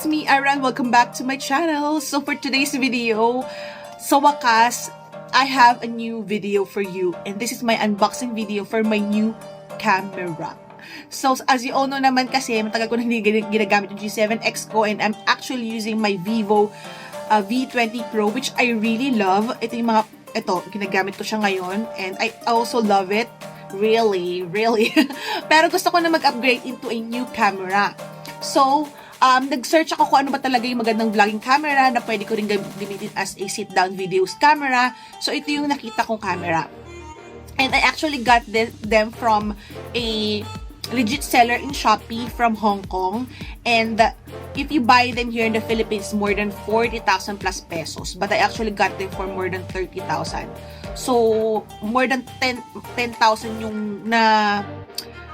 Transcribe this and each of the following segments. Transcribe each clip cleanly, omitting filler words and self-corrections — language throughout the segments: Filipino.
it's me, Aira, and welcome back to my channel. So for today's video, sa wakas, I have a new video for you. And this is my unboxing video for my new camera. So as you all know naman kasi, matagal ko na hindi ginagamit yung G7X ko, and I'm actually using my Vivo V20 Pro, which I really love. Ito yung ginagamit ko siya ngayon, and I also love it. Really. Pero gusto ko na mag-upgrade into a new camera. So, nag-search ako kung ano ba talaga yung magandang vlogging camera na pwede ko rin gamitin as a sit-down videos camera. So, ito yung nakita kong camera. And I actually got them from a legit seller in Shopee from Hong Kong. And if you buy them here in the Philippines, more than 40,000 plus pesos. But I actually got them for more than 30,000. So, more than 10,000 yung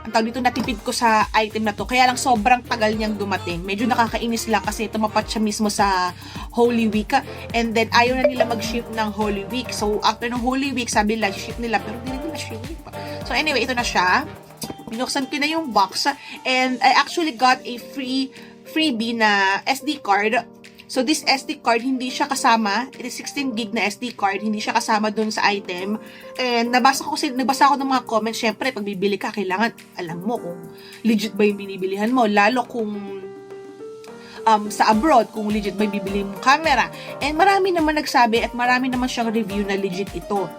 ang tawag dito, natipid ko sa item na to. Kaya lang sobrang tagal niyang dumating. Medyo nakakainis lang kasi tumapat siya mismo sa Holy Week. And then, ayaw na nila mag-ship ng Holy Week. So, after ng Holy Week, sabi nila, ship nila. Pero hindi nila ship pa. So, anyway, ito na siya. Binuksan ko na yung box. And I actually got a freebie na SD card. So, this SD card, hindi siya kasama. It is 16 gig na SD card. Hindi siya kasama dun sa item. And nabasa ko ng mga comments. Syempre, pag bibili ka, kailangan alam mo kung legit ba yung binibilihan mo. Lalo kung sa abroad, kung legit ba yung bibili mong camera. And marami naman nagsabi at marami naman siyang review na legit ito.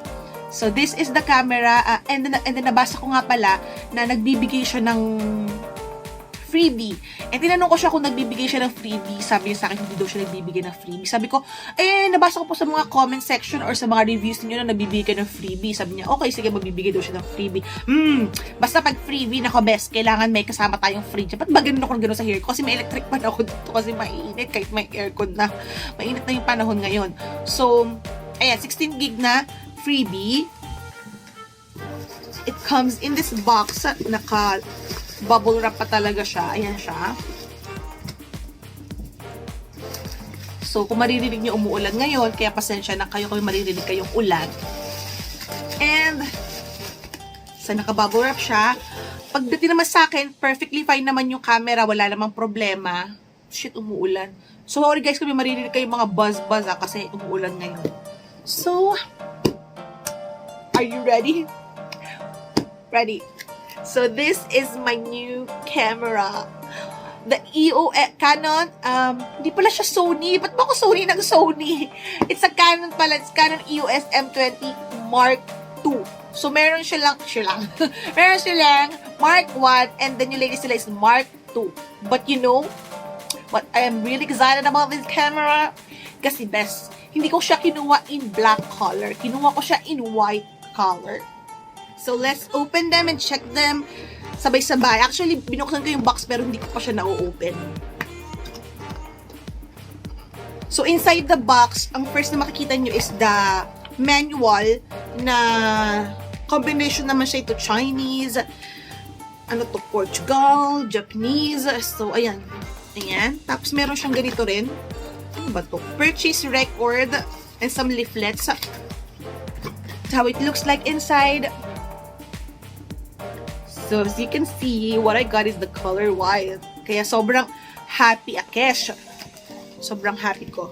So, this is the camera. And then nabasa ko nga pala na nagbibigay siya ng freebie. And tinanong ko siya kung nagbibigay siya ng freebie. Sabi niya sa akin, hindi daw siya nagbibigay ng freebie. Sabi ko, nabasa ko po sa mga comment section or sa mga reviews niyo na nagbibigay ng freebie. Sabi niya, okay, sige, magbibigay daw siya ng freebie. Basta pag freebie, nako best, kailangan may kasama tayong free. Ba't ba ganun ako sa hair ko? Kasi may electric pan ako dito kasi mainit kahit may aircon na. Mainit na yung panahon ngayon. So, ayan, 16 gig na freebie. It comes in this box. Bubble wrap pa talaga siya. Ayan siya. So, kung maririnig niyo umuulan ngayon, kaya pasensya na kayo kung maririnig kayong ulan. And, naka-bubble wrap siya. Pagdating naman sa akin, perfectly fine naman yung camera. Wala namang problema. Shit, umuulan. So, sorry guys, kung may maririnig kayong mga buzz-buzz kasi umuulan ngayon. So, are you ready? Ready. So, this is my new camera. The Canon, hindi pala siya Sony. Ba't ba ako Sony ng Sony? It's a Canon pala. It's Canon Eos M50 Mark II. So, meron siya lang, meron siya lang Mark I, and then yung latest nila is Mark II. But you know, what I am really excited about this camera, kasi best, hindi ko siya kinuha in black color. Kinuha ko siya in white color. So, let's open them and check them sabay-sabay. Actually, binuksan ko yung box pero hindi ko pa siya na-open. So, inside the box, ang first na makikita nyo is the manual na combination naman siya ito Chinese, Portugal, Japanese. So, ayan. Ayan. Tapos, meron siyang ganito rin. Ano ba to? Purchase record and some leaflets. That's how it looks like inside. So, as you can see, what I got is the color white. Kaya sobrang happy Akesh. Sobrang happy ko.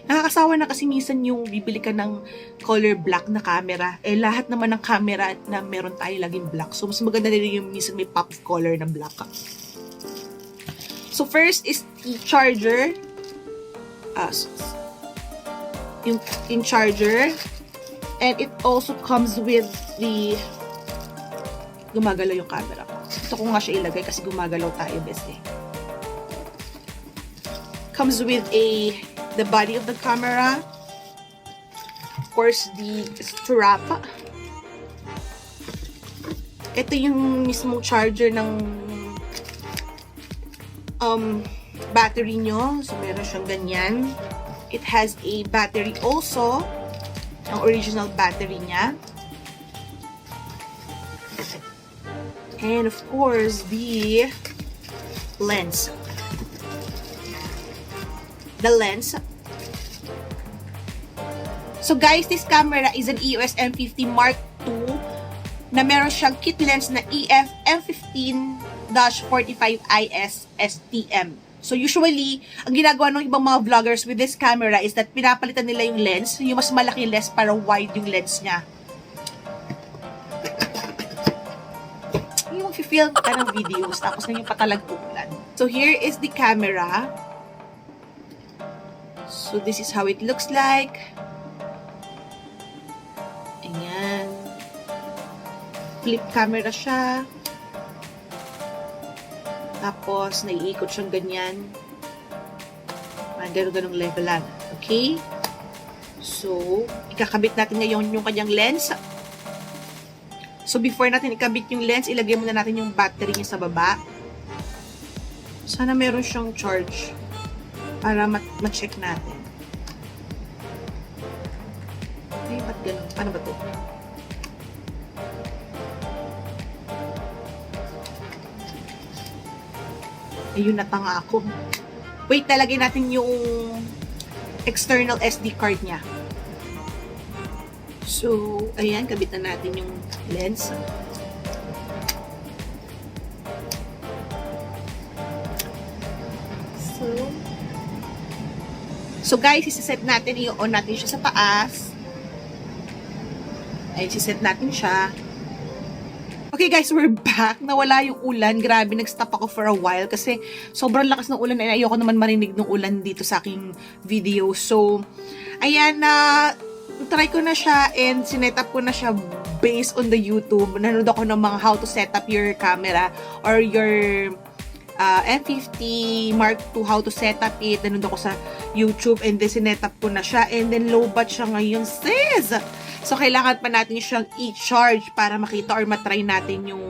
Nakakasawa na kasi minsan yung bibili ka ng color black na camera. Lahat naman ng camera na meron tayo laging black. So, mas maganda din yung minsan may pop of color na black. So, first is the charger. Yung charger. And it also comes with the gumagalaw yung camera ko. Gusto ko nga siya ilagay kasi gumagalaw tayo best eh. Comes with the body of the camera. Of course, the strap. Ito yung mismong charger ng battery nyo. So, meron siyang ganyan. It has a battery also. Ang original battery niya. And of course, the lens. The lens. So guys, this camera is an EOS M50 Mark II na meron siyang kit lens na EF M15-45IS STM. So usually, ang ginagawa ng ibang mga vloggers with this camera is that pinapalitan nila yung lens, yung mas malaki lens para wide yung lens niya. Yung film ka ng videos, tapos na yung patalagpulan. So here is the camera. So this is how it looks like. Ayan. Flip camera siya. Tapos, naiikot siyang ganyan. Ganun-ganong levelan. Okay? So, ikakabit natin ngayon yung kanyang lens. So, before natin ikabit yung lens, ilagay muna natin yung battery niya sa baba. Sana meron siyang charge para ma-check natin. Okay, ba't ganun? Paano ba to? Ayun, natanga ako. Wait, talagay natin yung external SD card niya. So, ayan, kabit na natin yung lens. So guys, isiset natin, i-on natin siya sa taas. Ay, isiset natin siya. Okay guys, we're back. Nawala yung ulan. Grabe, nag-stop ako for a while kasi sobrang lakas ng ulan and ayoko naman marinig ng ulan dito sa aking video. So, ayan na, try ko na siya and sinet up ko na siya based on the YouTube. Nanood ako ng mga how to set up your camera or your M50 Mark II, how to set up it. Nanood ako sa YouTube and then sinet up ko na siya and then low bat siya ngayon, sis! So, kailangan pa natin siyang i-charge para makita or matry natin yung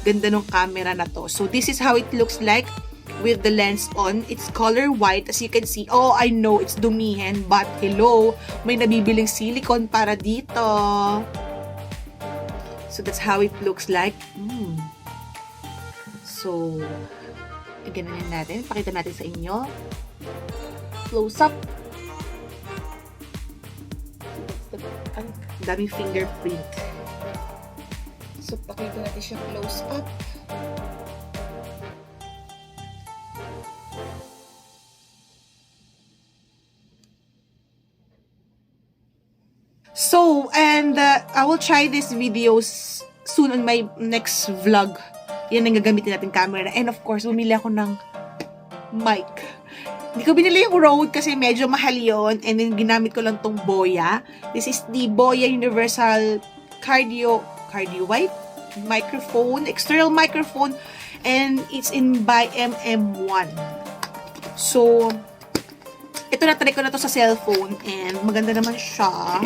ganda ng camera na to. So, this is how it looks like with the lens on. It's color white. As you can see, oh, I know it's dumihan, but hello, may nabibiling silicone para dito. So, that's how it looks like. So, ganun natin. Pakita natin sa inyo. Close up. Ang daming fingerprint. So, pakita natin siya close up. So, and I will try these videos soon on my next vlog. Yan ang gagamitin natin camera. And of course, bumili ako ng mic. Hindi ko binili yung Rode kasi medyo mahal yon. And then, ginamit ko lang tong Boya. This is the Boya Universal Cardio White microphone, external microphone. And it's in by MM1. So, ito na-try ko na to sa cellphone. And maganda naman siya.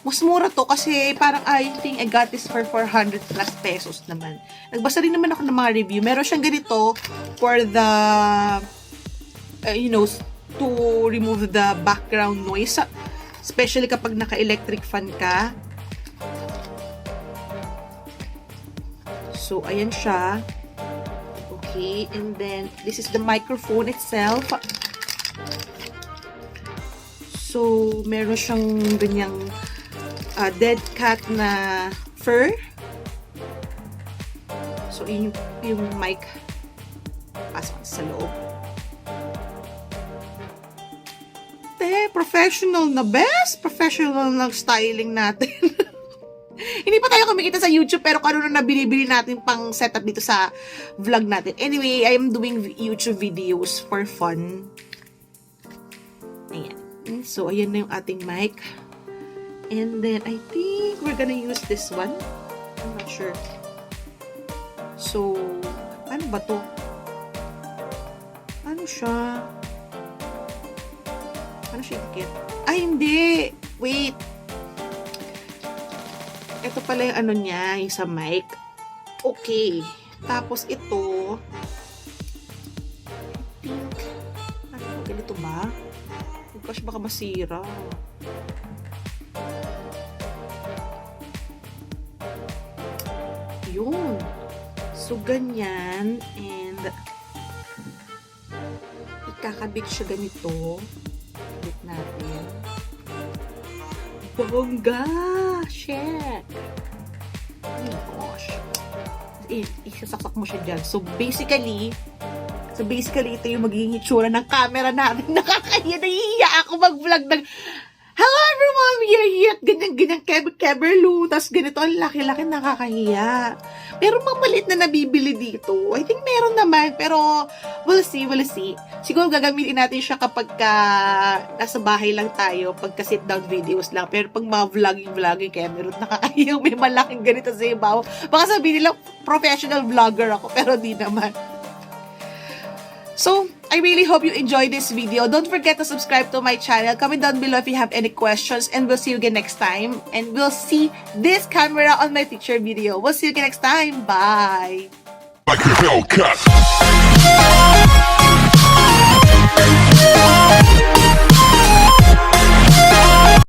Mas mura to kasi parang I think I got this for 400 plus pesos naman. Nagbasa rin naman ako ng mga review. Meron siyang ganito for the you know, to remove the background noise. Especially kapag naka-electric fan ka. So, ayan siya. Okay, and then this is the microphone itself. So, meron siyang ganyang dead cat na fur. So, yun yung mic. Pasok sa loob. Professional na best. Professional na styling natin. Hindi pa tayo kumikita sa YouTube pero kung ano na binibili natin pang setup dito sa vlog natin. Anyway, I am doing YouTube videos for fun. Ayan. So, ayan na yung ating mic. And then, I think we're gonna use this one. I'm not sure. So, ano ba to? Ano siya? Ano siya ikit? Ay, hindi! Wait! Ito pala yung ano niya, yung sa mic. Okay. Tapos ito, I think, ano ba? Ganito ba? Gosh, baka masira. Yun. So, ganyan. And, ikakabit siya ganito. Kabit natin. Bongga! Shit! Oh my gosh. Isasaksak mo siya dyan. So, basically, So basically, ito yung magiging itsura ng camera natin. Nakakahiya, nahihiya ako mag-vlog ng hello everyone, we are here. Ganyan, keberlu. Tapos ganito, ang laki-laki, nakakahiya. Pero mamalit na nabibili dito. I think meron naman, pero we'll see. Siguro gagamitin natin siya kapag nasa bahay lang tayo, pagka sit-down videos lang. Pero pag mga vlogging, kaya meron nakakahiya, may malaking ganito sa ibaw. Baka sabihin nila, professional vlogger ako, pero di naman. So, I really hope you enjoyed this video. Don't forget to subscribe to my channel. Comment down below if you have any questions. And we'll see you again next time. And we'll see this camera on my future video. We'll see you again next time. Bye! Like a Hellcat.